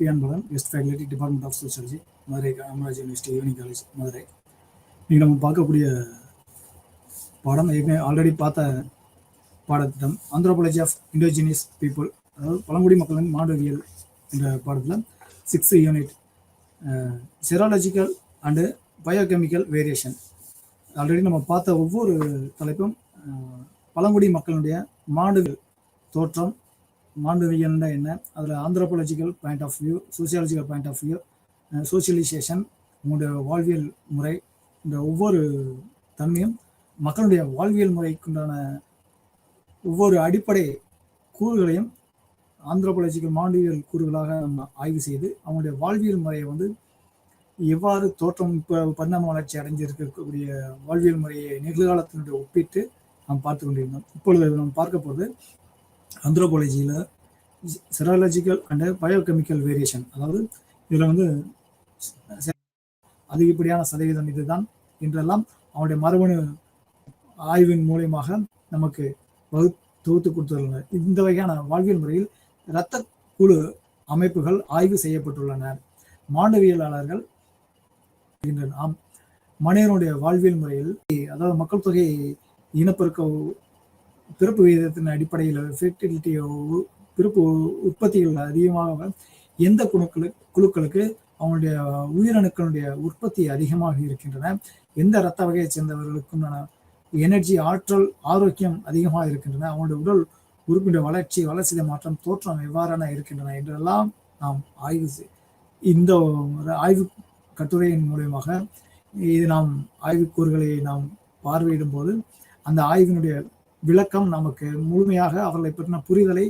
B Anbazhagan, guest faculty, department of sociology, Madurai Kamaraj University Evening College Madurai. நீங்கள் நம்ம பார்க்கக்கூடிய பாடம் ஆல்ரெடி பார்த்த பாடத்திட்டம் ஆந்த்ரோபாலஜி ஆஃப் இண்டோஜினியஸ் பீப்புள், அதாவது பழங்குடி மக்களின் மானுடவியல் என்ற பாடத்தில் 6th unit serological and biochemical variation. Already நம்ம பார்த்த ஒவ்வொரு தலைப்பும் பழங்குடி மக்களுடைய மானுடவியல் தோற்றம், மானுடவியல்னா என்ன, அதில் anthropological point of view, sociological point of view, socialization, உங்களுடைய வாழ்வியல் முறை, இந்த ஒவ்வொரு தன்மையும் மக்களுடைய வாழ்வியல் முறைக்குண்டான ஒவ்வொரு அடிப்படை கூறுகளையும் ஆந்த்ரோபாலஜிக்கல் மானுடவியல் கூறுகளாக நம்ம ஆய்வு செய்து அவங்களுடைய வாழ்வியல் முறையை வந்து எவ்வாறு தோற்றம், இப்போ பரிணாம வளர்ச்சி அடைஞ்சிருக்கக்கூடிய வாழ்வியல் முறையை நிகழ்காலத்தினுடைய ஒப்பிட்டு நாம் பார்த்து கொண்டிருந்தோம். இப்பொழுது நாம் பார்க்க போது ஆந்த்ரோபாலஜியில் செராலஜிக்கல் அண்ட் பயோகெமிக்கல் வேரியேஷன், அதாவது இதில் வந்து அதிகப்படியான சதவீதம் இதுதான் என்றெல்லாம் அவனுடைய மரபணு ஆய்வின் மூலியமாக நமக்கு தொகுத்து கொடுத்துள்ளனர். இந்த வகையான வாழ்வியல் முறையில் இரத்த குழு அமைப்புகள் ஆய்வு செய்யப்பட்டுள்ளன. மானுடவியலாளர்கள் மனிதனுடைய வாழ்வியல் முறையில், அதாவது மக்கள் தொகை இனப்பெருக்க பிறப்பு விகிதத்தின் அடிப்படையில் ஃபெர்டிலிட்டி பிறப்பு உற்பத்திகள் அதிகமாக எந்த குழுக்களுக்கு அவங்களுடைய உயிரணுக்களுடைய உற்பத்தி அதிகமாக இருக்கின்றன, எந்த இரத்த வகையை சேர்ந்தவர்களுக்கும் எனர்ஜி, ஆற்றல், ஆரோக்கியம் அதிகமாக இருக்கின்றன, அவங்களுடைய உடல் உறுப்பினுடைய வளர்ச்சி மாற்றம், தோற்றம் எவ்வாறான இருக்கின்றன என்றெல்லாம் நாம் இந்த ஆய்வு கட்டுரையின் மூலமாக இது நாம் ஆய்வுக்கூறுகளை நாம் பார்வையிடும் போது அந்த ஆய்வினுடைய விளக்கம் நமக்கு முழுமையாக அவர்களை பற்றின புரிதலை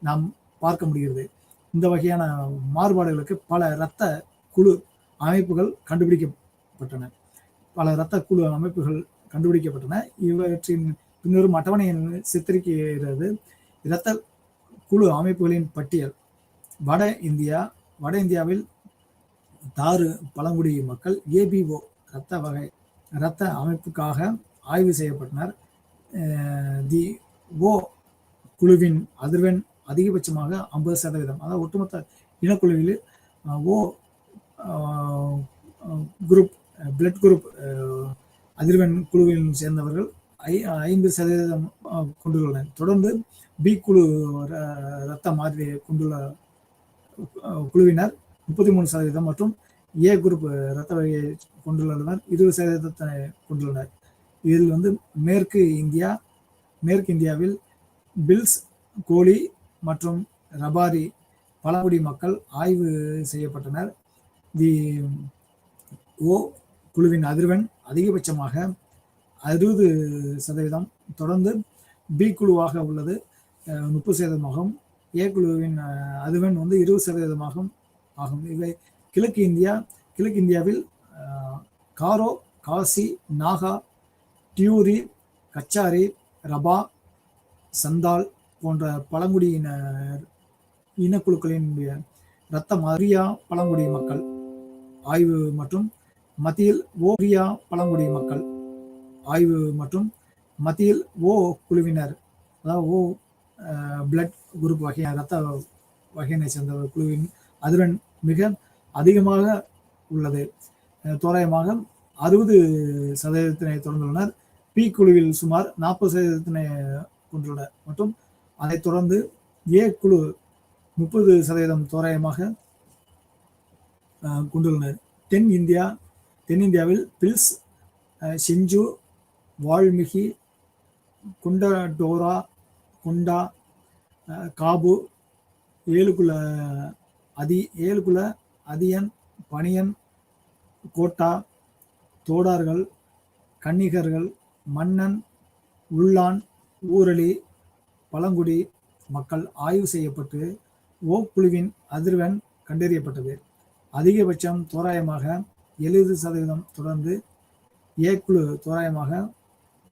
நாம் பார்க்க முடிகிறது. இந்த வகையான மாறுபாடுகளுக்கு பல இரத்த குழு அமைப்புகள் கண்டுபிடிக்கப்பட்டன. இவற்றின் பின்னரும் அட்டவணையின் சித்தரிக்கிறது இரத்த குழு அமைப்புகளின் பட்டியல். வட இந்தியாவில் தாரு பழங்குடி மக்கள் ஏபிஓ இரத்த அமைப்புக்காக ஆய்வு செய்யப்பட்டனர். தி ஓ குழுவின் அதிர்வெண் அதிகபட்சமாக 50%, அதாவது ஒட்டுமொத்த இனக்குழுவில் ஓ குரூப், பிளட் குரூப் அதிர்வெண் குழுவில் சேர்ந்தவர்கள் 50% கொண்டுள்ளனர். தொடர்ந்து பி குழு இரத்த மாதிரியை கொண்டுள்ள குழுவினர் 33% மற்றும் ஏ குரூப் இரத்த வகையை கொண்டுள்ளனர் 20% கொண்டுள்ளனர். இதில் வந்து மேற்கு இந்தியாவில் பில்ஸ், கோலி மற்றும் ரபாரி பழங்குடி மக்கள் ஆய்வு செய்யப்பட்டனர். தி ஓ குழுவின் அதிர்வெண் அதிகபட்சமாக 60%, தொடர்ந்து பி குழுவாக உள்ளது 30%, ஏ குழுவின் அதிர்வெண் வந்து 20% ஆகும். இவை கிழக்கு இந்தியாவில் காரோ, காசி, நாகா, டியூரி, கச்சாரி, ரபா, சந்தால் போன்ற பழங்குடியின இனக்குழுக்களின் இரத்த மரியா பழங்குடி மக்கள் ஆய்வு மற்றும் மத்தியில் ஓரியா பழங்குடி மக்கள் ஆய்வு மற்றும் மத்தியில் ஓ குழுவினர், அதாவது ஓ பிளட் குரூப் வகை இரத்த வகையினை சேர்ந்த குழுவின் அதிர்வெண் மிக அதிகமாக உள்ளது. தோராயமாக 60% தொடர்ந்துள்ளனர். பி குழுவில் சுமார் 40% கொண்டுள்ளனர் மற்றும் அதைத் தொடர்ந்து ஏ குழு 30% தோராயமாக கொண்டுள்ளனர். தென்னிந்தியாவில் பில்ஸ், செஞ்சு, வால்மீகி, குண்டடோரா, குண்டா, காபு, ஏழுகுல அதியன், பனியன், கோட்டா, தோடார்கள், கன்னிகர்கள், மன்னன், உள்ளான், ஊரளி பழங்குடி மக்கள் ஆய்வு செய்யப்பட்டு ஓ குழுவின் அதிர்வெண் கண்டறியப்பட்டது. அதிகபட்சம் தோராயமாக 70%, தொடர்ந்து ஏ குழு தோராயமாக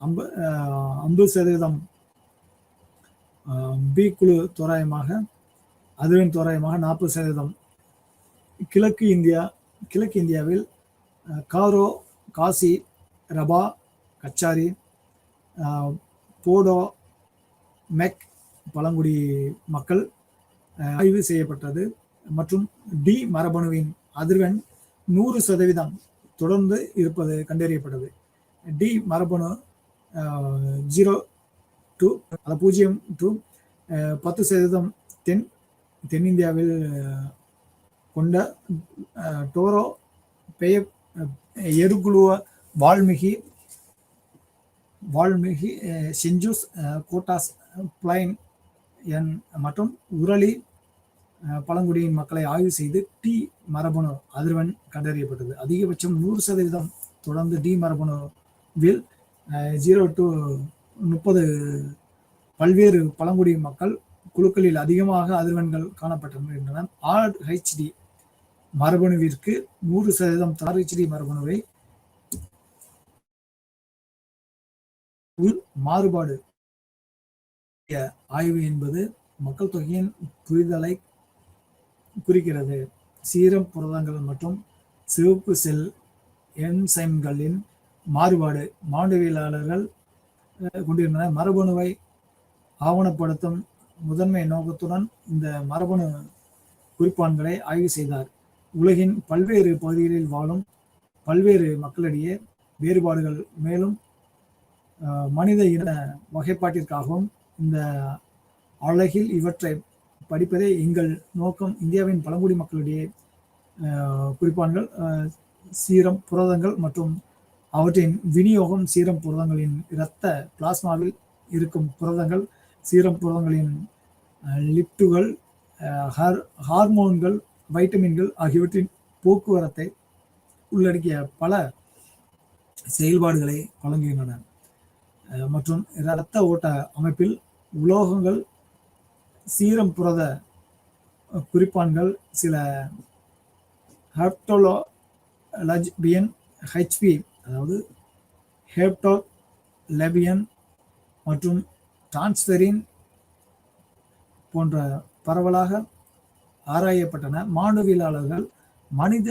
50%, பி குழு அதிர்வெண் தோராயமாக 40%. கிழக்கு இந்தியாவில் காரோ, காசி, ரபா, கச்சாரி, போடோ, மெக் பழங்குடி மக்கள் ஆய்வு செய்யப்பட்டது. மற்றும் டி மரபணுவின் அதிர்வெண் 100% தொடர்ந்து இருப்பது கண்டறியப்பட்டது. டி மரபணு 0 to 10% தென்னிந்தியாவில் கொண்ட டோரோ, எருகுலுவ, வால்மீகி, செஞ்சூஸ், கோட்டாஸ், பிளைன் மற்றும் உரளி பழங்குடியின் மக்களை ஆய்வு செய்து டி மரபணு அதிர்வெண் கண்டறியப்பட்டது. அதிகபட்சம் 100% தொடர்ந்து டி மரபணுவில் 0 to 30 பல்வேறு பழங்குடி மக்கள் குழுக்களில் அதிகமாக அதிர்வெண்கள் காணப்பட்டிருக்கின்றன. RHD மரபணுவிற்கு 100% RHD மரபணுவை மாறுபாடு ஆய்வு என்பது மக்கள் தொகையின் புரிதலை குறிக்கிறது. சீரம் புரதங்கள் மற்றும் சிவப்பு செல் என்சைம்களின் மாறுபாடு மானுடவியலாளர்கள் கொண்டிருந்தன. மரபணுவை ஆவணப்படுத்தும் முதன்மை நோக்கத்துடன் இந்த மரபணு குறிப்பான்களை ஆய்வு செய்தார். உலகின் பல்வேறு பகுதிகளில் வாழும் பல்வேறு மக்களிடையே வேறுபாடுகள் மேலும் மனித இன வகைப்பாட்டிற்காகவும் இந்த அழகில் இவற்றை படிப்பதே எங்கள் நோக்கம். இந்தியாவின் பழங்குடி மக்களிடையே குறிப்பான்கள், சீரம் புரதங்கள் மற்றும் அவற்றின் விநியோகம், சீரம் புரதங்களின் இரத்த பிளாஸ்மாவில் இருக்கும் புரதங்கள், சீரம் புரதங்களின் லிப்டுகள், ஹார்மோன்கள், வைட்டமின்கள் ஆகியவற்றின் போக்குவரத்தை உள்ளடக்கிய பல செயல்பாடுகளை வழங்குகின்றன. மற்றும் இரத்த ஓட்ட அமைப்பில் உலோகங்கள், சீரம் புரத குறிப்பான்கள், சில ஹெப்டோலபியன் ஹெச்பி அதாவது ஹெப்டோலபியன் மற்றும் டிரான்ஸ்ஃபெரின் போன்ற பரவலாக ஆராயப்பட்டன. மானுடவியலாளர்கள், மனித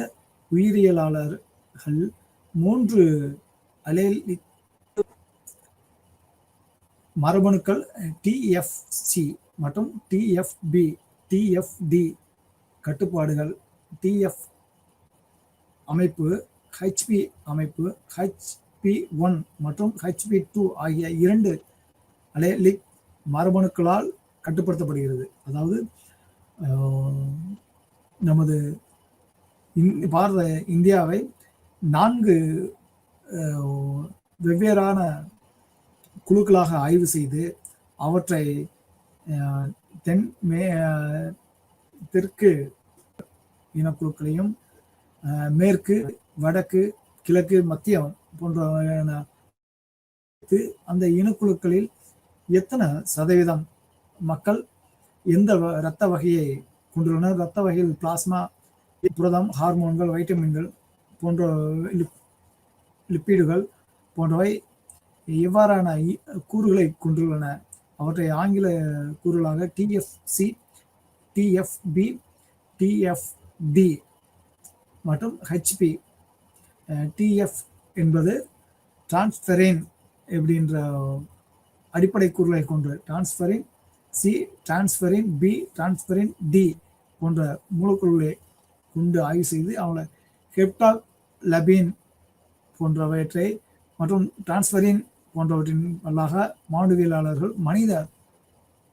உயிரியலாளர்கள் 3 அலெலிக் மரபணுக்கள் TFC மற்றும் TFB, TFD கட்டுப்பாடுகள், TF அமைப்பு, HP அமைப்பு, HP1 மற்றும் HP2 ஆகிய 2 அலெலிக் மரபணுக்களால் கட்டுப்படுத்தப்படுகிறது. அதாவது நமது பாரத இந்தியாவை 4 வெவ்வேறான குழுக்களாக ஆய்வு செய்து அவற்றை தெற்கு இனக்குழுக்களையும் மேற்கு, வடக்கு, கிழக்கு, மத்தியம் போன்ற அந்த இனக்குழுக்களில் எத்தனை சதவீதம் மக்கள் எந்த இரத்த வகையை கொண்டுள்ளனர், இரத்த வகையில் பிளாஸ்மா, புரதம், ஹார்மோன்கள், வைட்டமின்கள் போன்ற லிப்பிடுகள் போன்றவை எவ்வாறான கூறுகளை கொண்டுள்ளன, அவற்றை ஆங்கில கூறுகளாக TFC, TFB, TFD மற்றும் HP. TF என்பது டிரான்ஸ்ஃபெரின் அப்படின்ற அடிப்படை கூறுகளை கொண்டு, transferrin C, transferrin B, transferrin D போன்ற மூலக்கூறுகளை கொண்டு ஆய்வு செய்து அவங்களை ஹெப்டாலபின் போன்றவற்றை மற்றும் டிரான்ஸ்ஃபெரின் போன்றவற்றின் வல்லாக மானுடவியலாளர்கள் மனித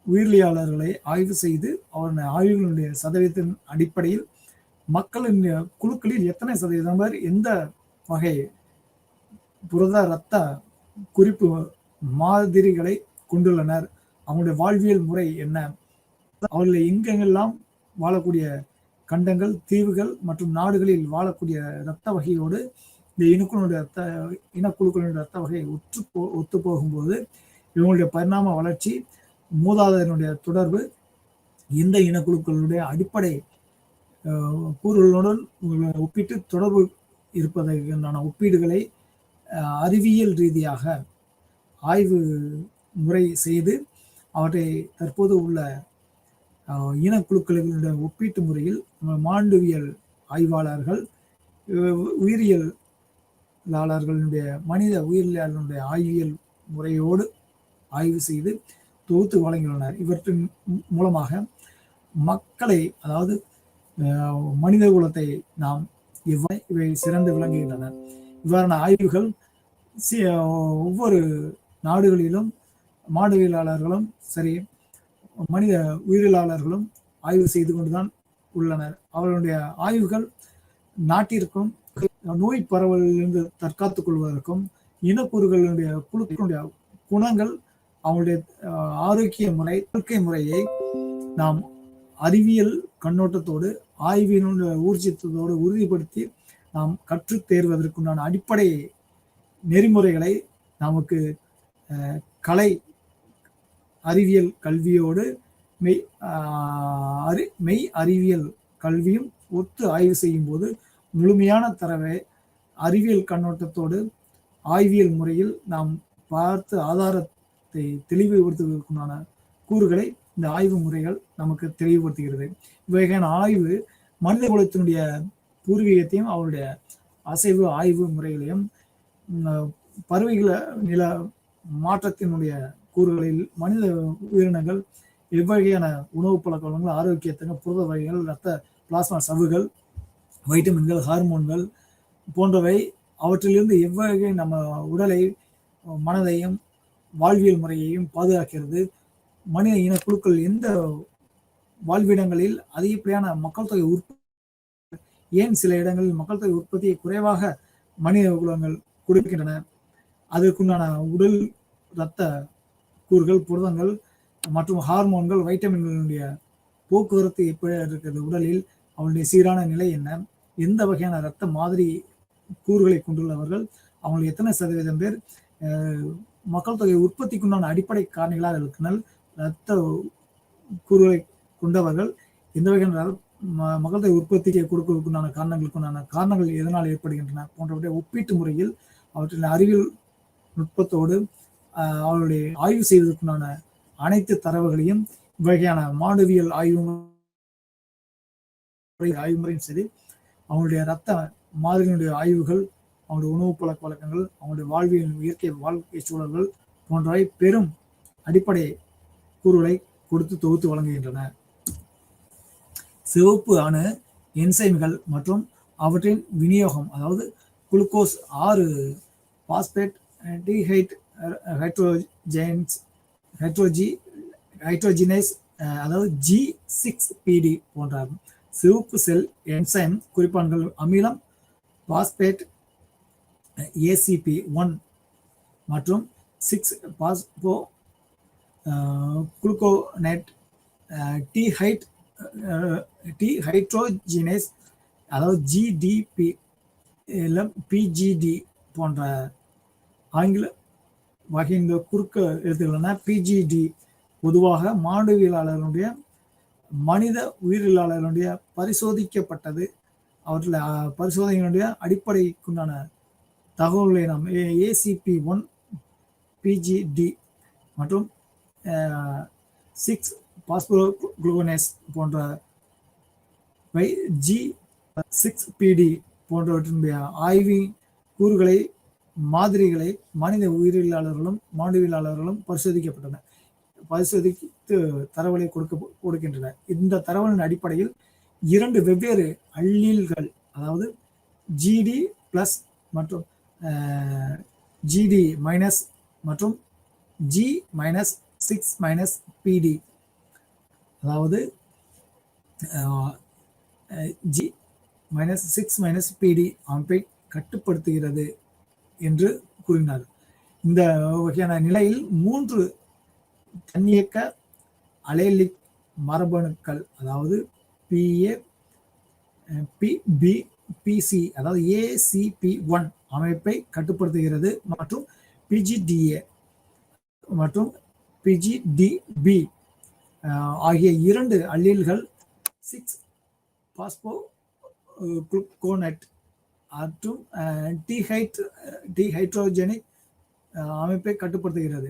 உயிரியலாளர்களை ஆய்வு செய்து அவருடைய ஆய்வுகளுடைய சதவீதத்தின் அடிப்படையில் மக்களின் குழுக்களில் எத்தனை சதவீதம் பேர் எந்த வகை புரத இரத்த குறிப்பு மாதிரிகளை கொண்டுள்ளனர், அவங்களுடைய வாழ்வியல் முறை என்ன, அவர்களை எங்கெங்கெல்லாம் வாழக்கூடிய கண்டங்கள், தீவுகள் மற்றும் நாடுகளில் வாழக்கூடிய இரத்த வகையோடு இந்த இனக்குழுக்களுடைய இரத்த வகை ஒத்து போகும்போது இவங்களுடைய பரிணாம வளர்ச்சி, மூதாதையனுடைய தொடர்பு, இந்த இனக்குழுக்களுடைய அடிப்படை கூறுகளுடன் ஒப்பிட்டு தொடர்பு இருப்பதற்கான ஒப்பீடுகளை அறிவியல் ரீதியாக ஆய்வு முறை செய்து அவற்றை தற்போது உள்ள இனக்குழுக்களுடைய ஒப்பீட்டு முறையில் மானுடவியல் ஆய்வாளர்கள், உயிரியலாளர்களுடைய மனித உயிரியலாளர்களுடைய ஆய்வியல் முறையோடு ஆய்வு செய்து தொகுத்து வழங்கியுள்ளனர். இவற்றின் மூலமாக மக்களை, அதாவது மனித குலத்தை நாம் இவை சிறந்து விளங்குகின்றன. இவ்வாறான ஆய்வுகள் ஒவ்வொரு நாடுகளிலும் மாடுவியலாளர்களும் சரி, மனித உயிரியலாளர்களும் ஆய்வு செய்து கொண்டுதான் உள்ளனர். அவர்களுடைய ஆய்வுகள் நாட்டிற்கும் நோய் பரவலிலிருந்து தற்காத்துக் கொள்வதற்கும் இனக்கூறுகளுடைய குழுக்களுடைய குணங்கள் அவங்களுடைய ஆரோக்கிய முறை வாழ்க்கை முறையை நாம் அறிவியல் கண்ணோட்டத்தோடு ஆய்வினுடைய ஊர்ஜித்தத்தோடு உறுதிப்படுத்தி நாம் கற்றுத் தேர்வதற்குண்டான அடிப்படை நெறிமுறைகளை நமக்கு கலை அறிவியல் கல்வியோடு மெய் அறிவியல் கல்வியும் ஒத்து ஆய்வு செய்யும் போது முழுமையான தரவை அறிவியல் கண்ணோட்டத்தோடு ஆய்வியல் முறையில் நாம் பார்த்து ஆதாரத்தை தெளிவுபடுத்துவதற்குண்டான கூறுகளை இந்த ஆய்வு முறைகள் நமக்கு தெளிவுபடுத்துகிறது. இவ்வகையான ஆய்வு மனித குலத்தினுடைய பூர்வீகத்தையும் அவருடைய அசைவு ஆய்வு முறைகளையும் பறவைகள நில மாற்றத்தினுடைய கூறுகளில் மனித உயிரினங்கள் எவ்வகையான உணவு பழக்க வளங்கள், ஆரோக்கியத்துக்கு புரத வகைகள், இரத்த பிளாஸ்மா சவ்வுகள், வைட்டமின்கள், ஹார்மோன்கள் போன்றவை அவற்றிலிருந்து எவ்வகை நம்ம உடலை மனதையும் வாழ்வியல் முறையையும் பாதுகாக்கிறது. மனித இனக்குழுக்கள் எந்த வாழ்விடங்களில் அதிகப்படியான மக்கள் தொகை ஏன் சில இடங்களில் மக்கள் தொகை உற்பத்தியை குறைவாக மனித குலங்கள் கொடுக்கின்றன, அதற்குண்டான உடல் இரத்த கூறுகள், புரதங்கள் மற்றும் ஹார்மோன்கள், வைட்டமின்களுடைய போக்குவரத்து எப்படி இருக்கிறது உடலில், அவனுடைய சீரான நிலை என்ன, எந்த வகையான இரத்த மாதிரி கூறுகளை கொண்டுள்ளவர்கள், அவங்களுக்கு எத்தனை சதவீதம் பேர் மக்கள் தொகை உற்பத்திக்குண்டான அடிப்படை காரணிகளாக இருக்கிறார்கள், இரத்த கூறுகளை கொண்டவர்கள் எந்த வகையான மக்கள் தொகை உற்பத்திக்கு கொடுப்பதற்குண்டான காரணங்கள் எதனால் ஏற்படுகின்றன போன்றவற்றை ஒப்பீட்டு முறையில் அவற்றின் அறிவியல் நுட்பத்தோடு அவர்களுடைய ஆய்வு செய்வதற்குண்டான அனைத்து தரவுகளையும் இவ்வகையான மாணவியல் ஆய்வுமுறையும் சரி, அவங்களுடைய இரத்த மாதிரியினுடைய ஆய்வுகள், அவங்களுடைய உணவு பழக்க வழக்கங்கள், அவங்களுடைய வாழ்வியல் இயற்கை வாழ்க்கை சூழல்கள் போன்றவை பெரும் அடிப்படை கூறுகளை கொடுத்து தொகுத்து வழங்குகின்றன. சிவப்பு அணு என்சைம்கள் மற்றும் அவற்றின் விநியோகம், அதாவது குளுக்கோஸ் 6 பாஸ்பேட் ஹைட்ரோஜினேஸ் அதாவது G6PD போன்ற சிவப்பு செல் என்சைம் குறிப்பான்கள் அமிலம், பாஸ்பேட் ACP1 மற்றும் 6 பாஸ்போ குளுக்கோனேட் ஹைட்ரோஜினேஸ் அதாவது GDP PGD போன்ற ஆங்கில வகையின் குறுக்க எழுத்துக்கள்னா PGD பொதுவாக மாணவியலாளர்களுடைய மனித உயிரியலாளர்களுடைய பரிசோதிக்கப்பட்டது, அவற்றில் பரிசோதனைகளுடைய அடிப்படைக்குண்டான தகவல்களை நாம் ACP1 PGD மற்றும் 6 பாஸ்போகுளுக்கோனேஸ் போன்ற G6PD போன்றவற்றினுடைய ஆய்வின் கூறுகளை மாதிரிகளை மனித உயிரியலாளர்களும் மாணவியலாளர்களும் பரிசோதித்து தரவுகளை கொடுக்கின்றன. இந்த தரவுகளின் அடிப்படையில் 2 வெவ்வேறு அல்லீல்கள், அதாவது GD+ மற்றும் GD- மற்றும் G-6-PD, அதாவது G-6-PD அமைப்பை கட்டுப்படுத்துகிறது என்று கூறினார். இந்த வகையான நிலையில் 3 தன்னியக்க அலேலிக் மரபணுக்கள், அதாவது PA, PB, PC, அதாவது ACP1 அமைப்பை கட்டுப்படுத்துகிறது மற்றும் PGDA மற்றும் PGDB ஆகிய 2 அல்லீல்கள் 6 பாஸ்போகுளுக்கோனேட் மற்றும் டிஹைட்ரோஜெனிக் அமைப்பை கட்டுப்படுத்துகிறது.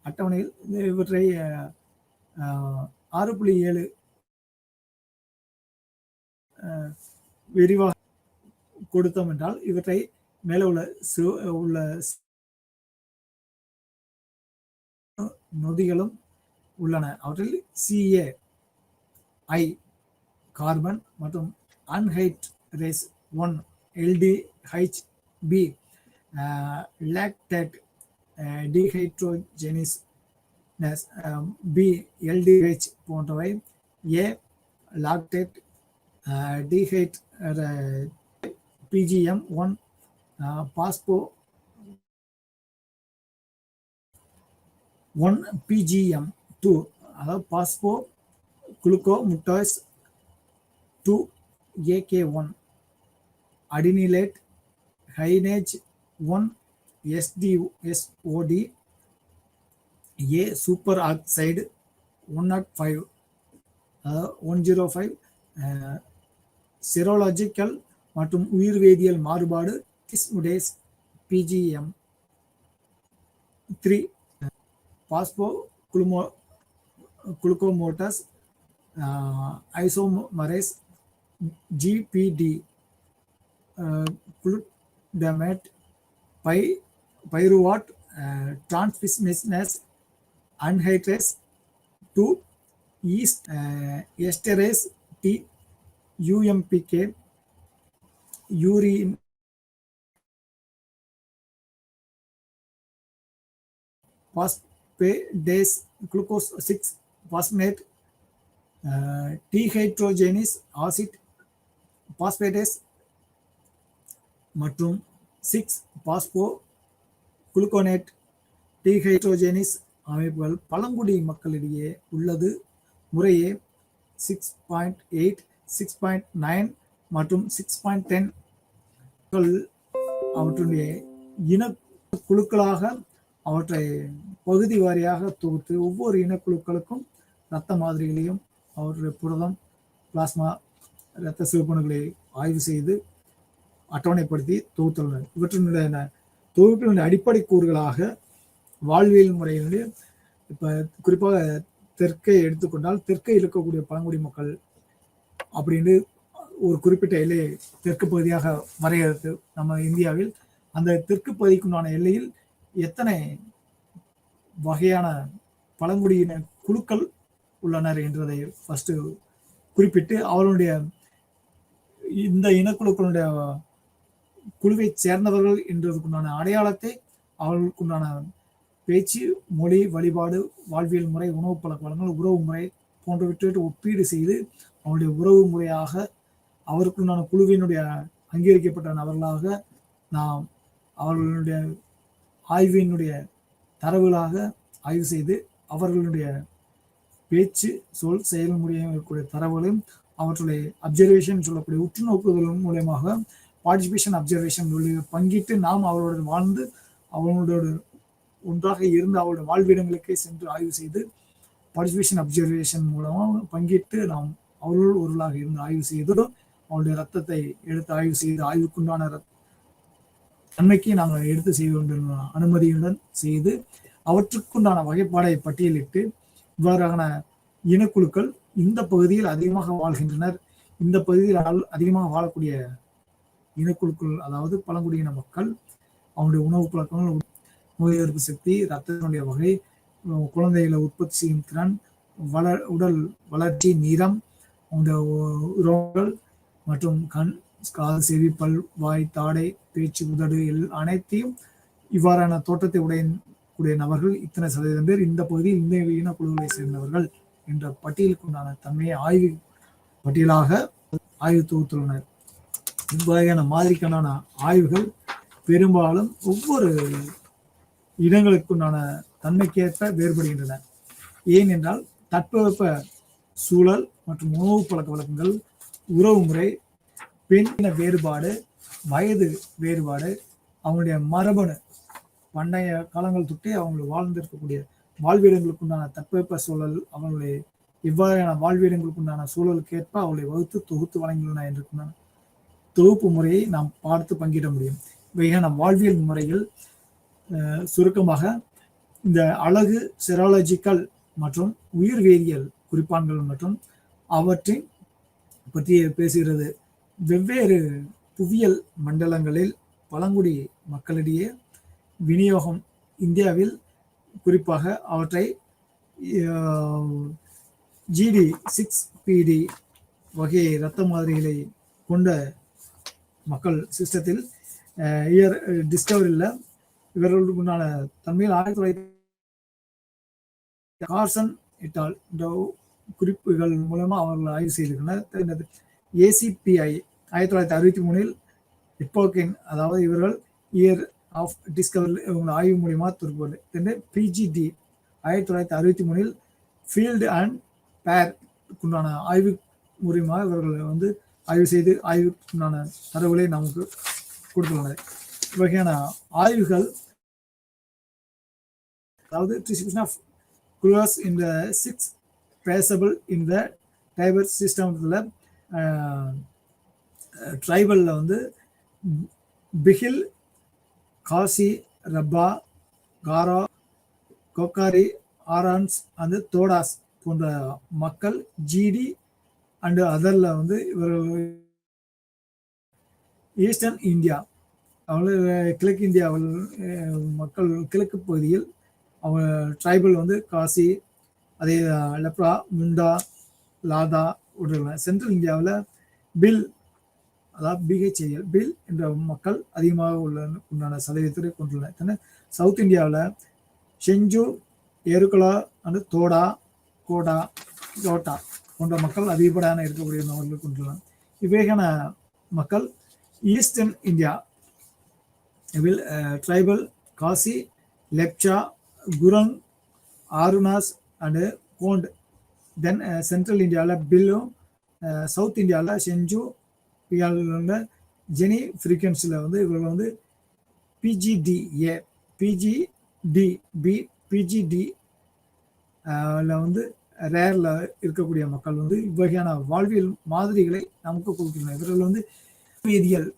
அட்டவணையில் இவற்றை 6.7 விரிவாக கொடுத்தோம் என்றால் இவற்றை மேலே உள்ள நொதிகளும் உள்ளன. அவற்றில் CA, I கார்பன் மற்றும் anhydrase 1 LDHB, lactate dehydrogenase B LDH போன்றவை, A லாக்டேட் டீஹைட் PGM1 பாஸ்போ 1 PGM2 அதாவது phosphoglucomutase 2 AK1 adenylate kinase 1 SOD A superoxide 105 serological மற்றும் உயிர்வேதியியல் மாறுபாடு dismutase PGM 3 phosphoglucomutase isomerase GPD glutamate pyruvate transaminase anhydrase 2 ஈஸ்ட் esterase T UMPK யூரின் phosphatase glucose 6 phosphate dehydrogenase acid phosphatase மற்றும் 6 பாஸ்போ gluconate டீஹைட்ரோஜெனிஸ் அமைப்புகள் பழங்குடி மக்களிடையே உள்ளது. முறையே 6.8, 6.9 மற்றும் 6.10 அவற்றுடைய இன குழுக்களாக அவற்றை பகுதி வாரியாக தொகுத்து ஒவ்வொரு இனக்குழுக்களுக்கும் இரத்த மாதிரிகளையும் அவருடைய புரதம், பிளாஸ்மா, இரத்த சிவப்பணுகளை ஆய்வு செய்து அட்டவணைப்படுத்தி தொகுத்துள்ளனர். இவற்றினுடைய தொகுப்பினுடைய அடிப்படை கூறுகளாக வாழ்வியல் முறையினுடைய இப்போ குறிப்பாக தெற்கை எடுத்துக்கொண்டால் தெற்கே இருக்கக்கூடிய பழங்குடி மக்கள் அப்படின்னு ஒரு குறிப்பிட்ட எல்லையை தெற்கு பகுதியாக வரையறுத்து நம்ம இந்தியாவில் அந்த தெற்கு பகுதிக்குண்டான எல்லையில் எத்தனை வகையான பழங்குடியின குழுக்கள் உள்ளனர் என்றதை ஃபர்ஸ்ட் குறிப்பிட்டு அவர்களுடைய இந்த இனக்குழுக்களுடைய குழுவை சேர்ந்தவர்கள் என்றதுக்குண்டான அடையாளத்தை, அவர்களுக்குண்டான பேச்சு, மொழி, வழிபாடு, வாழ்வியல் முறை, உணவு பழக்க வளங்கள், உறவு முறை போன்றவற்றை ஒப்பீடு செய்து அவருடைய உறவு முறையாக அவருக்குண்டான குழுவினுடைய அங்கீகரிக்கப்பட்ட நபர்களாக நாம் அவர்களுடைய ஆய்வினுடைய தரவுகளாக ஆய்வு செய்து அவர்களுடைய பேச்சு, சொல், செயல்முறையும் இருக்கக்கூடிய தரவுகளையும் அவற்றுடைய அப்சர்வேஷன் சொல்லக்கூடிய உற்றுநோக்குதல் மூலயமாக பார்ட்டிசிபேஷன் அப்சர்வேஷன் பங்கிட்டு நாம் அவர்களுடன் வாழ்ந்து அவங்களோட ஒன்றாக இருந்து அவருடைய வாழ்விடங்களுக்கே சென்று ஆய்வு செய்து பார்ட்டிசிபேஷன் அப்சர்வேஷன் மூலமாக பங்கிட்டு நாம் அவர்களோடு ஒருவராக இருந்து ஆய்வு செய்து அவருடைய ரத்தத்தை எடுத்து ஆய்வு செய்து ஆய்வுக்குண்டான தன்மைக்கு நாங்கள் எடுத்து செய்ய வேண்டும் அனுமதியுடன் செய்து அவற்றுக்குண்டான வகைப்பாடை பட்டியலிட்டு இவ்வாறான இனக்குழுக்கள் இந்த பகுதியில் அதிகமாக வாழ்கின்றனர், இந்த பகுதியில் அதிகமாக வாழக்கூடிய இனக்குழுக்கள் அதாவது பழங்குடியின மக்கள், அவனுடைய உணவு பழக்கங்கள், நோய் எதிர்ப்பு சக்தி, ரத்தத்தினுடைய வகை, குழந்தைகளை உற்பத்தி செய்யும் திறன், உடல் வளர்ச்சி, நிறம், அவனுடைய உறவுகள் மற்றும் கண், காது, செவி, பல், வாய், தாடை, பேச்சு, உதடு அனைத்தையும் இவ்வாறான தோற்றத்தை உடைய நபர்கள் இத்தனை சதவீதம் பேர் இந்த பகுதியில் இந்த இனக்குழுவை சேர்ந்தவர்கள் என்ற பட்டியலுக்குண்டான தன்மையை ஆய்வு பட்டியலாக ஆய்வு தொகுத்துள்ளனர். இவ்வகையான மாதிரிக்கான ஆய்வுகள் பெரும்பாலும் ஒவ்வொரு இடங்களுக்குண்டான தன்மைக்கேற்ப வேறுபடுகின்றன. ஏனென்றால் தட்பவெப்ப சூழல் மற்றும் உணவு பழக்க வழக்கங்கள், உறவு முறை, பெண்ணின வேறுபாடு, வயது வேறுபாடு, அவங்களுடைய மரபணு, பண்டைய காலங்கள் தொட்டே அவங்க வாழ்ந்திருக்கக்கூடிய வாழ்விடங்களுக்குண்டான தட்பவெப்ப சூழல், அவங்களுடைய இவ்வாறான வாழ்விடங்களுக்குண்டான சூழலுக்கேற்ப அவர்களை வகுத்து தொகுத்து வழங்கியுள்ளன என்று தொகுப்பு முறையை நாம் பார்த்து பங்கிட முடியும். இவையான வாழ்வியல் முறையில் சுருக்கமாக இந்த அழகு, செராலஜிக்கல் மற்றும் உயிர்வேதியியல் குறிப்பான்கள் மற்றும் அவற்றின் பற்றி பேசுகிறது. வெவ்வேறு புவியியல் மண்டலங்களில் பழங்குடி மக்களிடையே விநியோகம் இந்தியாவில் குறிப்பாக அவற்றை GD 6PD வகை இரத்த மாதிரிகளை கொண்ட மக்கள் சிஸ்டத்தில் இயர் டிஸ்கவரியில் இவர்களுக்கு உண்டான தன்மையில் 1900 கார்சன் இட்டால் குறிப்புகள் மூலமா அவர்கள் ஆய்வு செய்திருக்கின்றனர். ACPI 1963 இப்போக்கின், அதாவது இவர்கள் இயர் ஆஃப் டிஸ்கவரி ஆய்வு மூலியமா திருப்பது. PGD 1963 ஃபீல்டு அண்ட் பேர் உண்டான ஆய்வு மூலியமாக இவர்கள் ஆய்வு செய்து ஆய்வுக்குண்டான தரவுகளை நமக்கு கொடுத்துள்ளனர். இவ்வகையான ஆய்வுகள், அதாவது distribution of clues in the 6 traceable in the tribal system, ட்ரைபல்ல Bigil, Kashi, ரப்பா, காரா, கோக்காரி, ஆரான்ஸ் அண்ட் தோடாஸ் போன்ற மக்கள் ஜிடி அண்ட் அதர்ல இவர்கள் ஈஸ்டர்ன் இந்தியா, கிழக்கு இந்தியாவில் மக்கள் கிழக்கு பகுதியில் அவங்க ட்ரைபல் காசி, அதே லெப்ரா, முண்டா, லாதா விடுறாங்க. சென்ட்ரல் இந்தியாவில் பில், அதாவது பிஹெச்ஏஎல் பில் என்ற மக்கள் அதிகமாக உண்டான சதவீதத்தை கொண்டுள்ளனர். சவுத் இந்தியாவில் செஞ்சு, எருகுலா அண்ட் தோடா, கோடா, கோட்டா போன்ற மக்கள் அதிகப்படியான இருக்கக்கூடிய நபர்கள் கொண்டுள்ளனர். இவ்வகையான மக்கள் eastern India tribal Khasi, Lepcha, குரங், ஆருனாஸ் அண்ட் கோண்ட். தென் சென்ட்ரல் இந்தியாவில் பில்லும், சவுத் இந்தியாவில் செஞ்சு, ஜெனி ஃப்ரீக்வன்சியில் இவர்கள் பிஜிடிஏ, பிஜிடிபி, பிஜிடி ரேர்ல இருக்கக்கூடிய மக்கள் இவ்வகையான வாழ்வியல் மாதிரிகளை நமக்கு கொடுக்கின்றனர். இவர்கள் வேதியியல்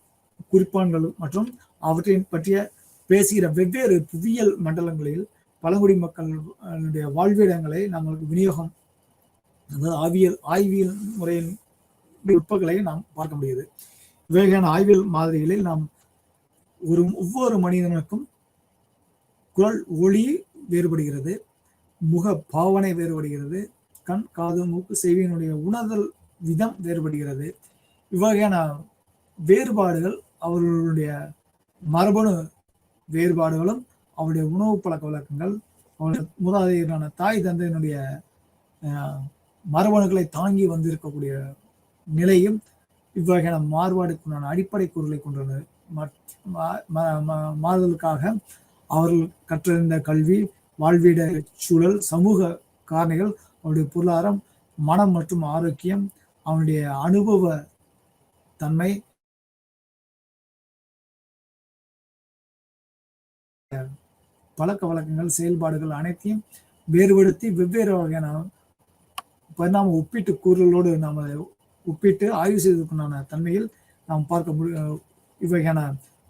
குறிப்பான்கள் மற்றும் அவற்றின் பற்றிய பேசுகிற வெவ்வேறு புவியியல் மண்டலங்களில் பழங்குடி மக்களுடைய வாழ்விடங்களை நம்மளுக்கு விநியோகம், அதாவது ஆய்வியல் முறையின் நுட்பங்களை நாம் பார்க்க முடியுது. இவ்வகையான ஆய்வியல் மாதிரிகளில் நாம் ஒவ்வொரு மனிதனுக்கும் குரல் ஒளி வேறுபடுகிறது, முக பாவனை வேறுபடுகிறது, கண், காது, மூக்கு, செவியினுடைய உணர்தல் விதம் வேறுபடுகிறது. இவ்வகையான வேறுபாடுகள் அவர்களுடைய மரபணு வேறுபாடுகளும், அவருடைய உணவு பழக்க வழக்கங்கள், அவருடைய மூதாதையரான தாய் தந்தையினுடைய மரபணுக்களை தாங்கி வந்திருக்கக்கூடிய நிலையும் இவ்வகையான மாறுபாடுக்குண்டான அடிப்படை கூறுகளை கொண்டுள்ளது. மாறுதலுக்காக அவர்கள் கற்றறிந்த கல்வி, வாழ்விட சூழல், சமூக காரணிகள், அவருடைய பொருளாதாரம், மனம் மற்றும் ஆரோக்கியம், அவனுடைய அனுபவ தன்மை, பழக்க வழக்கங்கள், செயல்பாடுகள் அனைத்தையும் வேறுபடுத்தி வெவ்வேறு வகையான பரிணாம ஒப்பீட்டு கூறுகளோடு நாம் ஒப்பிட்டு ஆய்வு செய்வதற்குண்டான தன்மையில் நாம் பார்க்க முடியும். இவ்வகையான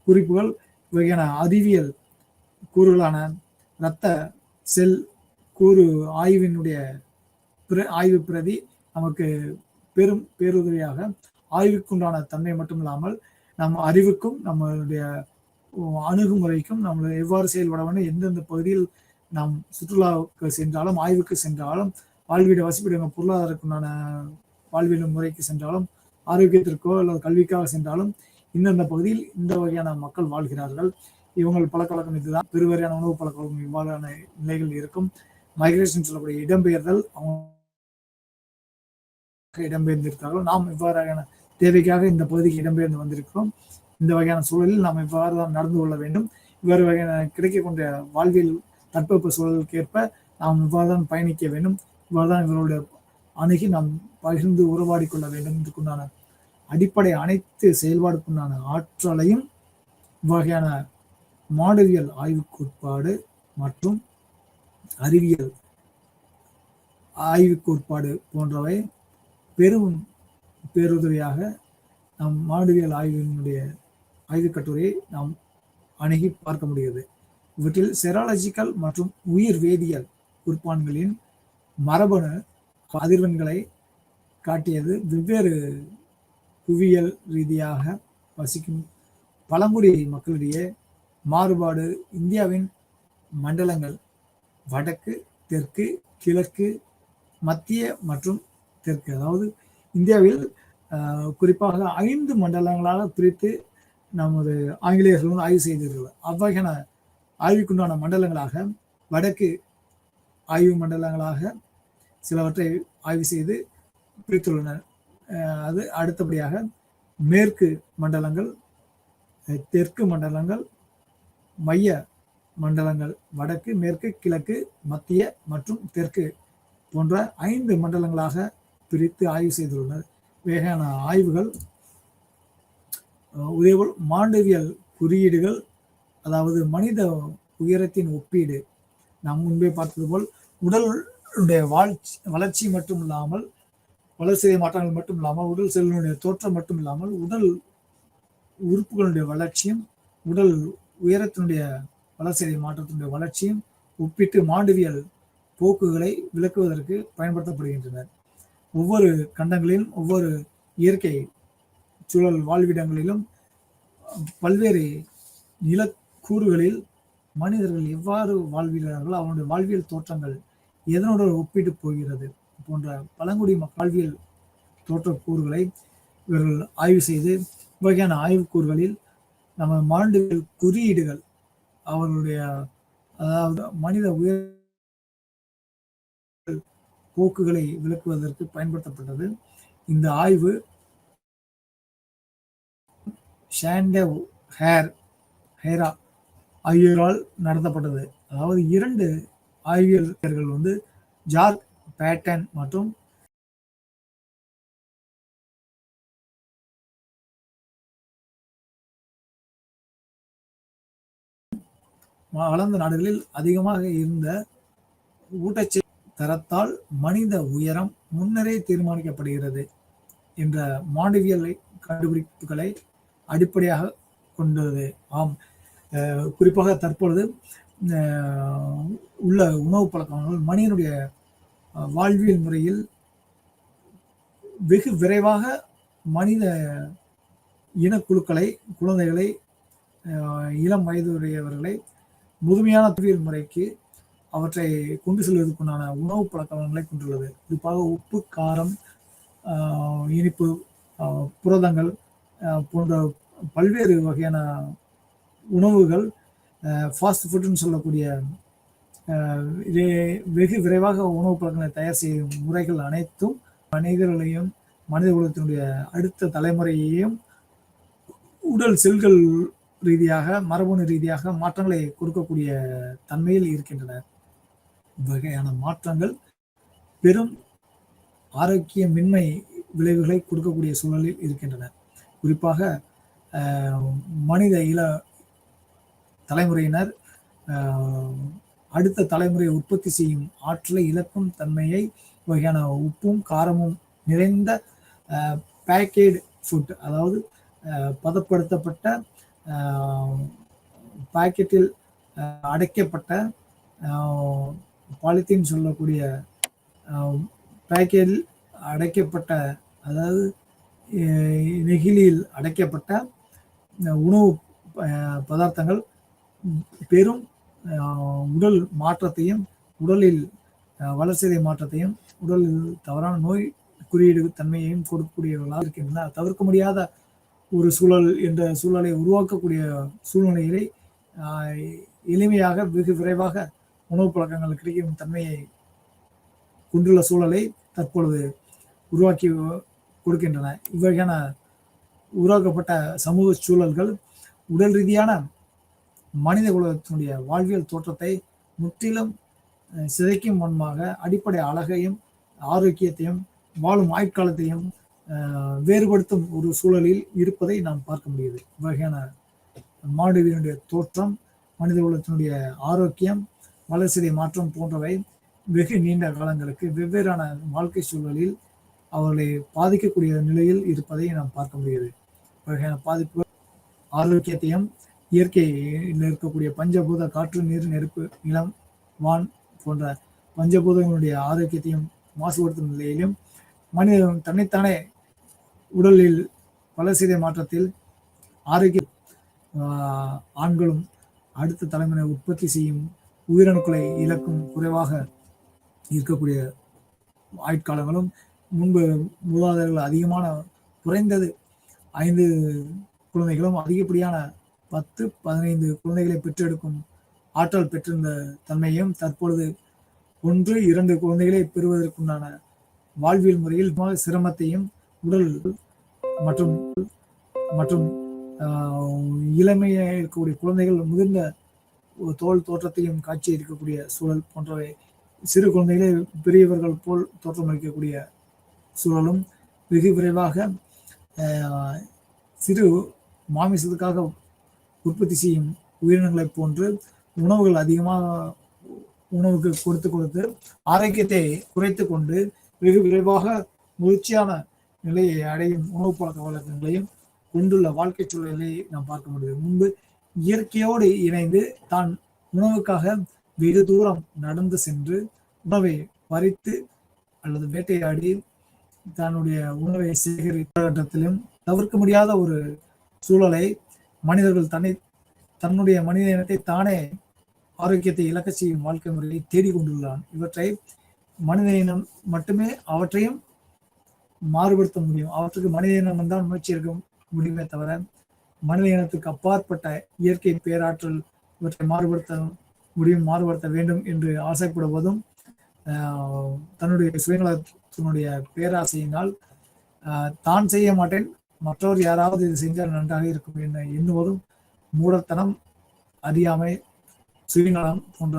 குறிப்புகள், இவ்வகையான அறிவியல் கூறுகளான இரத்த செல் கூறு ஆய்வினுடைய ஆய்வு பிரதி நமக்கு பெரும் பேருதவியாக ஆய்வுக்குண்டான தன்மை மட்டும் இல்லாமல் நம் அறிவுக்கும் நம்மளுடைய அணுகுமுறைக்கும் நம்ம எவ்வாறு செயல்பட வேண்டும், எந்தெந்த பகுதியில் நாம் சுற்றுலாவுக்கு சென்றாலும், ஆய்வுக்கு சென்றாலும், வாழ்விட வசிப்பிடங்கள் பொருளாதாரத்துக்குண்டான வாழ்வியல் முறைக்கு சென்றாலும், ஆரோக்கியத்திற்கோ அல்லது கல்விக்காக சென்றாலும் இந்தந்த பகுதியில் இந்த வகையான மக்கள் வாழ்கிறார்கள். இவங்கள் பழக்கவழக்கம் இதுதான். பெருவரையான உணவு பழக்கவழக்கம் இவ்வாறான நிலைகள் இருக்கும். மைக்ரேஷன் சொல்லக்கூடிய இடம்பெயர்தல், அவங்க இடம்பெயர்ந்திருக்கிறார்கள். நாம் இவ்வாறான தேவைக்காக இந்த பகுதிக்கு இடம்பெயர்ந்து வந்திருக்கிறோம். இந்த வகையான சூழலில் நாம் இவ்வாறு தான் நடந்து கொள்ள வேண்டும். இவ்வாறு வகையான கிடைக்கக்கூடிய வாழ்வியல் தட்பவெப்ப சூழலுக்கு ஏற்ப நாம் இவ்வாறு தான் பயணிக்க வேண்டும். இவ்வாறு தான் இவர்களுடைய அணுகி நாம் பகிர்ந்து உறவாடி கொள்ள வேண்டும். இதுக்குண்டான அடிப்படை அனைத்து செயல்பாடுக்குண்டான ஆற்றலையும் இவ்வகையான மாடவியல் ஆய்வு கோட்பாடு மற்றும் அறிவியல் ஆய்வு கோட்பாடு போன்றவை பெரும் பேருதவியாக நம் மாடவியல் ஆய்வினுடைய ஆய்வு கட்டுரையை நாம் அணுகி பார்க்க முடிகிறது. இவற்றில் செராலஜிக்கல் மற்றும் உயிர் வேதியியல் குறிப்பான்களின் மரபணு அதிர்வெண்களை காட்டியது. வெவ்வேறு புவியியல் ரீதியாக வசிக்கும் பழங்குடி மக்களிடையே மாறுபாடு, இந்தியாவின் மண்டலங்கள் வடக்கு, தெற்கு, கிழக்கு, மத்திய மற்றும் தெற்கு, அதாவது இந்தியாவில் குறிப்பாக 5 மண்டலங்களாக பிரித்து நமது ஆங்கிலேயர்கள் வந்து ஆய்வு செய்திருக்கிறார்கள். அவ்வகையான ஆய்வுக்குண்டான மண்டலங்களாக வடக்கு ஆய்வு மண்டலங்களாக சிலவற்றை ஆய்வு செய்து பிரித்துள்ளனர். அது அடுத்தபடியாக மேற்கு மண்டலங்கள், தெற்கு மண்டலங்கள், மைய மண்டலங்கள், வடக்கு, மேற்கு, கிழக்கு, மத்திய மற்றும் தெற்கு போன்ற 5 மண்டலங்களாக பிரித்து ஆய்வு செய்துள்ளனர். வகையான ஆய்வுகள் இதேபோல் மாண்டவியல் குறியீடுகள், அதாவது மனித உயரத்தின் ஒப்பீடு. நாம் முன்பே பார்த்தது போல் உடலுடைய வளர்ச்சி மட்டும் இல்லாமல், வளர்சிதை மாற்றங்கள் மட்டும் இல்லாமல், உடல் செல்லினுடைய தோற்றம் மட்டும் இல்லாமல், உடல் உறுப்புகளுடைய வளர்ச்சியும் உடல் உயரத்தினுடைய வளர்சிதை மாற்றத்தினுடைய வளர்ச்சியும் ஒப்பிட்டு மாண்டவியல் போக்குகளை விளக்குவதற்கு பயன்படுத்தப்படுகின்றனர். ஒவ்வொரு கண்டங்களிலும் ஒவ்வொரு இயற்கை சூழல் வாழ்விடங்களிலும் பல்வேறு நிலக்கூறுகளில் மனிதர்கள் எவ்வாறு வாழ்கிறார்கள், அவனுடைய வாழ்வியல் தோற்றங்கள் எதனோடு ஒப்பிட்டு போகிறது போன்ற பழங்குடி வாழ்வியல் தோற்றக்கூறுகளை இவர்கள் ஆய்வு செய்து வகையான ஆய்வுக்கூறுகளில் நம்ம மாண்டவியல் குறியீடுகள் அவர்களுடைய, அதாவது மனித உயர் போக்குகளை விளக்குவதற்கு பயன்படுத்தப்பட்டது. இந்த ஆய்வு ஷாண்டவ் ஹேரா ஆகியோரால் நடத்தப்பட்டது. அதாவது 2 ஆய்வியலர்கள் வந்து ஜார்ஜ் பேட்டன் மற்றும் வளர்ந்த நாடுகளில் அதிகமாக இருந்த ஊட்டச்சத்து தரத்தால் மனித உயரம் முன்னரே தீர்மானிக்கப்படுகிறது என்ற மாண்டவியல் கண்டுபிடிப்புகளை அடிப்படையாக கொண்டது. ஆம், குறிப்பாக தற்பொழுது உள்ள உணவு பழக்கங்கள் மனிதனுடைய வாழ்வியல் முறையில் வெகு விரைவாக மனித இனக்குழுக்களை, குழந்தைகளை, இளம் வயதுடையவர்களை முதுமையான அறிவியல் முறைக்கு அவற்றை கொண்டு செல்வதற்குண்டான உணவு பழக்கங்களை கொண்டுள்ளது. குறிப்பாக உப்பு, காரம், இனிப்பு, புரதங்கள் போன்ற பல்வேறு வகையான உணவுகள், ஃபாஸ்ட் ஃபுட்னு சொல்லக்கூடிய வெகு விரைவாக உணவு பழக்கங்களை தயார் செய்யும் முறைகள் அனைத்தும் மனிதர்களையும் மனித குலத்தினுடைய அடுத்த தலைமுறையையும் உடல் செல்கள் ரீதியாக, மரபணு ரீதியாக மாற்றங்களை கொடுக்கக்கூடிய தன்மையில் இருக்கின்றன. வகையான மாற்றங்கள் பெரும் ஆரோக்கியமின்மை விளைவுகளை கொடுக்கக்கூடிய சூழலில் இருக்கின்றன. குறிப்பாக மனித தலைமுறையினர் அடுத்த தலைமுறையை உற்பத்தி செய்யும் ஆற்றலை இழக்கும் தன்மையை வகையான உப்பும் காரமும் நிறைந்த பேக்கேட் ஃபுட், அதாவது பதப்படுத்தப்பட்ட பாக்கெட்டில் அடைக்கப்பட்ட பாலித்தீன் சொல்லக்கூடிய பேக்கெட்டில் அடைக்கப்பட்ட, அதாவது நெகிழியில் அடைக்கப்பட்ட உணவு பதார்த்தங்கள் பெரும் உடல் மாற்றத்தையும், உடலில் வளர்சிதை மாற்றத்தையும், உடலில் தவறான நோய் குறியீடு தன்மையையும் கொடுக்கக்கூடியவர்களாக இருக்கின்றன. தவிர்க்க முடியாத ஒரு சூழல் என்ற சூழலை உருவாக்கக்கூடிய சூழ்நிலைகளை எளிமையாக வெகு விரைவாக உணவு பழக்கங்கள் கிடைக்கும் தன்மையை கொண்டுள்ள சூழலை தற்பொழுது உருவாக்கி கொடுக்கின்றன. இவ்வகையான உருவாக்கப்பட்ட சமூக சூழல்கள் உடல் ரீதியான மனித குலத்தினுடைய வாழ்வியல் தோற்றத்தை முற்றிலும் சிதைக்கும் வண்ணமாக அடிப்படை அழகையும் ஆரோக்கியத்தையும் வாழும் ஆயுட்காலத்தையும் வேறுபடுத்தும் ஒரு சூழலில் இருப்பதை நாம் பார்க்க முடியுது. இவ்வகையான மாணவியினுடைய தோற்றம், மனித குலத்தினுடைய ஆரோக்கியம், வளர்சிதை மாற்றம் போன்றவை வெகு நீண்ட காலங்களுக்கு வெவ்வேறான வாழ்க்கை சூழலில் அவர்களை பாதிக்கக்கூடிய நிலையில் இருப்பதை நாம் பார்க்க முடியுது. இவ்வகையான பாதிப்புகள் ஆரோக்கியத்தையும், இயற்கையில் இருக்கக்கூடிய பஞ்சபூத காற்று, நீர், நெருப்பு, நிலம், வான் போன்ற பஞ்சபூதங்களுடைய ஆரோக்கியத்தையும் மாசுபடுத்தும் நிலையிலும் மனிதன் தன்னைத்தானே உடலில் வளர்சிதை மாற்றத்தில் ஆரோக்கிய ஆண்களும் அடுத்த தலைமுறை உற்பத்தி செய்யும் உயிரணுக்களை இழக்கும் குறைவாக இருக்கக்கூடிய ஆயுட்காலங்களும் முன்பு மூதாதையர்கள் அதிகமான குறைந்தது 5 குழந்தைகளும் அதிகப்படியான 10, 15 குழந்தைகளை பெற்றெடுக்கும் ஆற்றல் பெற்றிருந்த தன்மையும் தற்பொழுது 1, 2 குழந்தைகளை பெறுவதற்குண்டான வாழ்வியல் முறையில் சிரமத்தையும் உடல் மற்றும் மற்றும் இளமையாக இருக்கக்கூடிய குழந்தைகள் முதிர்ந்த தோல் தோற்றத்தையும் காட்சி இருக்கக்கூடிய சூழல் போன்றவை, சிறு குழந்தைகளே பெரியவர்கள் போல் தோற்றமளிக்கக்கூடிய சூழலும், வெகு விரைவாக சிறு மாமிசத்துக்காக உற்பத்தி செய்யும் உயிரினங்களைப் போன்று உணவுகள் அதிகமாக உணவுக்கு கொடுத்து ஆரோக்கியத்தை குறைத்து கொண்டு வெகு விரைவாக முதிர்ச்சியான நிலையை அடையும் உணவு பழக்க வழக்கங்களையும் கொண்டுள்ள வாழ்க்கை சூழலை நாம் பார்க்க முடியும். முன்பு இயற்கையோடு இணைந்து தான் உணவுக்காக வெகு தூரம் நடந்து சென்று உணவை பறித்து அல்லது வேட்டையாடி தன்னுடைய உணவை சேகரித்திலும் தவிர்க்க முடியாத ஒரு சூழலை மனிதர்கள் தன்னுடைய மனித இனத்தை தானே ஆரோக்கியத்தை இழக்க செய்யும் வாழ்க்கை முறையை தேடிக்கொண்டுள்ளான். இவற்றை மனித இனம் மட்டுமே அவற்றையும் மாறுபடுத்த முடியும். அவற்றுக்கு மனித இனம் தான் முயற்சி எடுக்க முடியுமே தவிர மனித இனத்துக்கு அப்பாற்பட்ட இயற்கை பேராற்றல் இவற்றை மாறுபடுத்த வேண்டும் என்று ஆசைப்படுவதும் தன்னுடைய சுயநலத்தினுடைய பேராசையினால் தான் செய்ய மாட்டேன், மற்றவர் யாராவது இது செஞ்சால் நன்றாக இருக்கும் என எண்ணுவதும் மூடத்தனம், அறியாமை, சுயநலம் போன்ற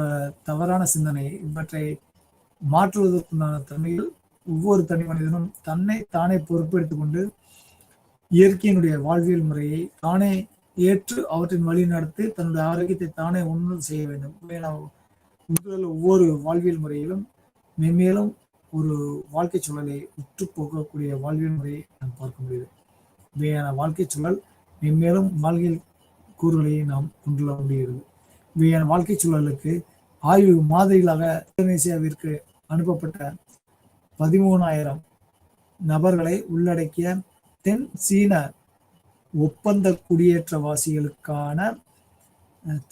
தவறான சிந்தனை இவற்றை மாற்றுவதற்குண்டான தன்மையில் ஒவ்வொரு தனி மனிதனும் தன்னை தானே பொறுப்பெடுத்துக் கொண்டு இயற்கையினுடைய வாழ்வியல் முறையை தானே ஏற்று அவற்றின் வழி நடத்தி தன்னுடைய ஆரோக்கியத்தை தானே உணர்வு செய்ய வேண்டும். ஒவ்வொரு வாழ்வியல் முறையிலும் மென்மேலும் ஒரு வாழ்க்கை சூழலை உற்று போக்கக்கூடிய வாழ்வியல் முறையை நாம் பார்க்க முடியுது. இவையான வாழ்க்கை சூழல் மென்மேலும் வாழ்வியல் கூறுகளையே நாம் கொண்டுள்ள முடிகிறது. இவையான வாழ்க்கை சூழலுக்கு ஆய்வு மாதிரிகளாக இந்தோனேசியாவிற்கு அனுப்பப்பட்ட 13,000 நபர்களை உள்ளடக்கிய தென் சீன ஒப்பந்த குடியேற்றவாசிகளுக்கான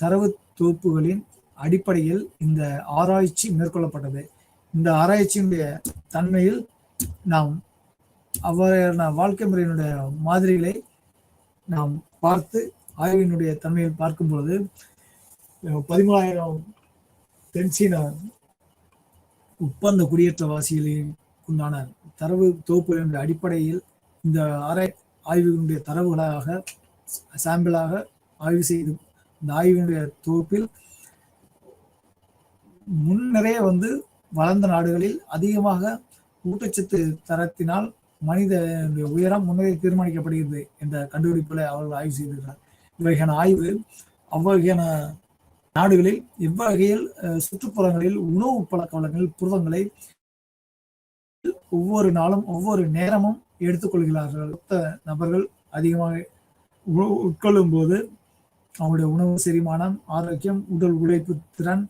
தரவு தொகுப்புகளின் அடிப்படையில் இந்த ஆராய்ச்சி மேற்கொள்ளப்பட்டது. இந்த ஆராய்ச்சியினுடைய தன்மையில் நாம் அவ்வாறான வாழ்க்கை முறையினுடைய மாதிரிகளை நாம் பார்த்து ஆய்வினுடைய தன்மையில் பார்க்கும் பொழுது 13,000 தென்சீன ஒப்பந்த குடியேற்றவாசிகளின் உண்டான தரவு தொகுப்புகளின் அடிப்படையில் இந்த ஆய்வினுடைய தரவுகளாக சாம்பிளாக ஆய்வு செய்து இந்த ஆய்வினுடைய தொகுப்பில் முன்னரே வளர்ந்த நாடுகளில் அதிகமாக ஊட்டச்சத்து தரத்தினால் மனித உயரம் முன்னரே தீர்மானிக்கப்படுகிறது என்ற கண்டுபிடிப்புகளை அவர்கள் ஆய்வு செய்திருக்கிறார். இவ்வகையான ஆய்வு அவ்வகையான நாடுகளில் எவ்வகையில் சுற்றுப்புறங்களில் உணவு பழக்க வழக்கங்களில் புரதங்களை ஒவ்வொரு நாளும் ஒவ்வொரு நேரமும் எடுத்துக்கொள்கிறார்கள். நபர்கள் அதிகமாக உட்கொள்ளும் போது அவருடைய உணவு செரிமானம், ஆரோக்கியம், உடல் உழைப்பு திறன்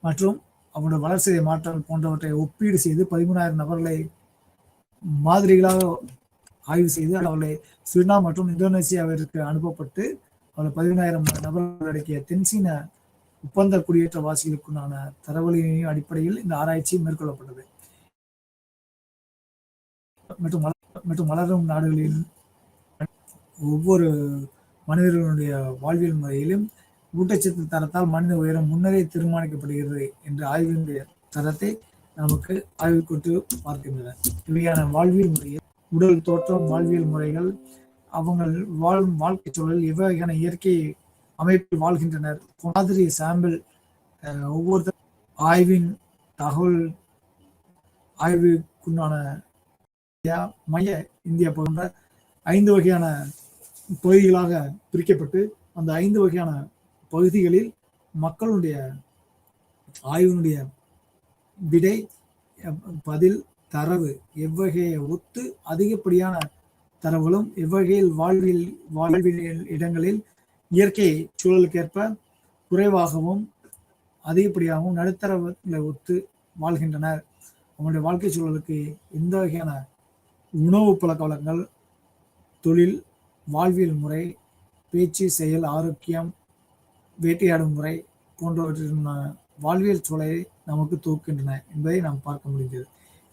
மற்றும் அவருடைய வளர்ச்சிதை மாற்றம் போன்றவற்றை ஒப்பீடு செய்து 13,000 நபர்களை மாதிரிகளாக ஆய்வு செய்து அவர்களை சுரினா மற்றும் இந்தோனேசியாவிற்கு அனுப்பப்பட்டு அவர்கள் 13,000 நபர்கள் அடக்கிய தென்சீன ஒப்பந்த குடியேற்றவாசிகளுக்குண்டான தரவுகளின் அடிப்படையில் இந்த ஆராய்ச்சி மேற்கொள்ளப்பட்டது. மற்றும் வளரும் நாடுகளில் ஒவ்வொரு மனிதர்களுடைய வாழ்வியல் முறையிலும் ஊட்டச்சத்து தரத்தால் மனித உயரம் முன்னரே தீர்மானிக்கப்படுகிறது என்ற ஆய்வினுடைய தரத்தை நமக்கு ஆய்வுக்குட்டு பார்க்கின்றன. இவையான வாழ்வியல் முறையில் உடல் தோற்றம், வாழ்வியல் முறைகள், அவங்க வாழும் வாழ்க்கை சூழல் எவ்வகையான இயற்கை அமைப்பில் வாழ்கின்றனர் மாதிரி சாம்பிள் ஒவ்வொரு ஆய்வின் தகவல் ஆய்வுக்குண்டான மைய இந்தியா போன்ற 5 வகையான பகுதிகளாக பிரிக்கப்பட்டு அந்த 5 வகையான பகுதிகளில் மக்களுடைய ஆய்வினுடைய விடை, பதில், தரவு எவ்வகையை ஒத்து அதிகப்படியான தரவுகளும் எவ்வகையில் வாழ்வியல் இடங்களில் இயற்கை சூழலுக்கேற்ப குறைவாகவும் அதிகப்படியாகவும் நடுத்தரவுகளை ஒத்து வாழ்கின்றனர். அவங்களுடைய வாழ்க்கை சூழலுக்கு எந்த வகையான உணவு பழக்க வழக்கங்கள், தொழில், வாழ்வியல் முறை, பேச்சு, செயல், ஆரோக்கியம், வேட்டையாடும் முறை போன்றவற்றின் வாழ்வியல் சூழலை நமக்கு தொகுக்கின்றன என்பதை நாம் பார்க்க முடிகிறது.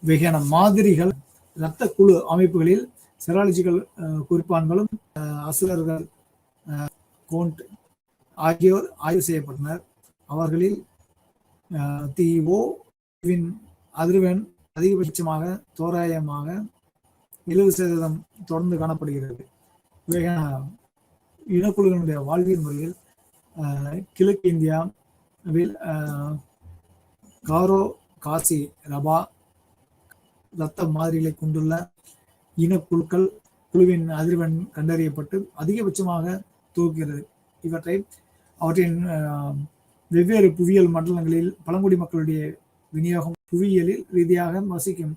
இவையான மாதிரிகள் இரத்த குழு அமைப்புகளில் செராலஜிக்கல் குறிப்பான்களும் அசுரர்கள் கோண்ட் ஆகியோர் ஆய்வு செய்யப்பட்டனர். அவர்களில் திஓவின் அதிர்வெண் அதிகபட்சமாக தோராயமாக 70% தொடர்ந்து காணப்படுகிறது. இனக்குழுவினுடைய வாழ்வியல் முறையில் கிழக்கு இந்தியாவில் காரோ, காசி, ரபா இரத்த மாதிரிகளை கொண்டுள்ள இனக்குழுக்கள் குழுவின் அதிர்வெண் கண்டறியப்பட்டு அதிகபட்சமாக துவக்கிறது. அவற்றின் வெவ்வேறு புவியியல் மண்டலங்களில் பழங்குடி மக்களுடைய விநியோகம் புவியியலில் ரீதியாக வசிக்கும்